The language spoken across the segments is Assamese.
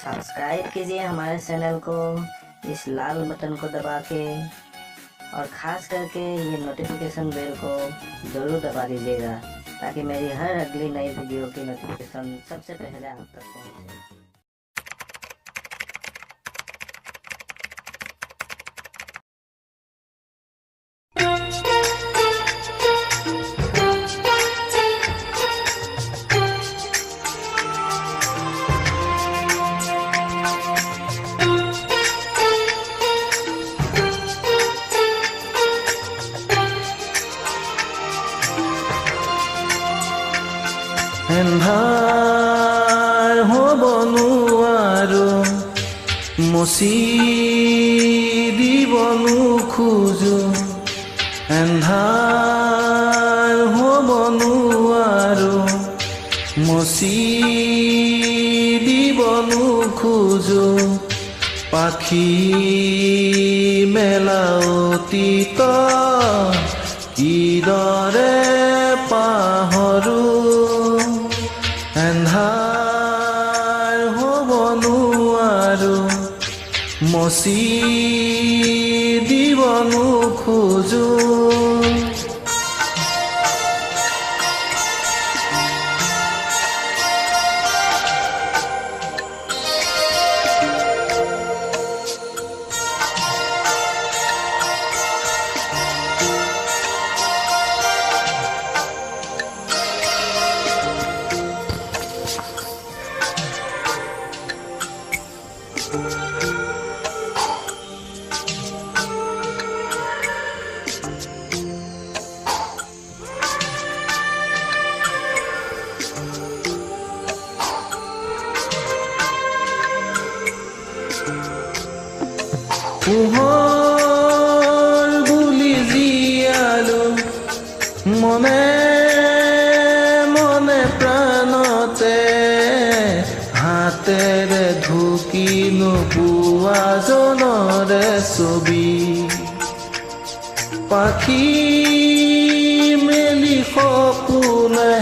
सब्सक्राइब कीजिए हमारे चैनल को इस लाल बटन को दबा के, और ख़ास करके ये नोटिफिकेशन बेल को ज़रूर दबा दीजिएगा ताकि मेरी हर अगली नई वीडियो की नोटिफिकेशन सबसे पहले आप तक पहुंचे। এন্ধাৰ হ'ব নোৱাৰো মচি দিব নোখোজো, এন্ধাৰ হ'ব নোৱাৰো মচি দিব নোখোজো, পাখি মেলা অতীত কিদৰে পাহৰো, এন্ধাৰ হ'ব নোৱাৰো মচি দিব নোখোজো। পোহৰ বুলি জীয়ালো মনে মনে প্ৰাণতে, হাতেৰে ঢুকি নোপোৱা জনৰে ছবি, পাখি মেলি সপোনে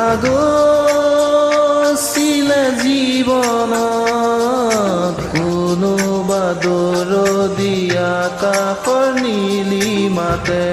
আগচিলে জীৱনত, কোনোবা দৰদী আকাশৰ নীলিমাতে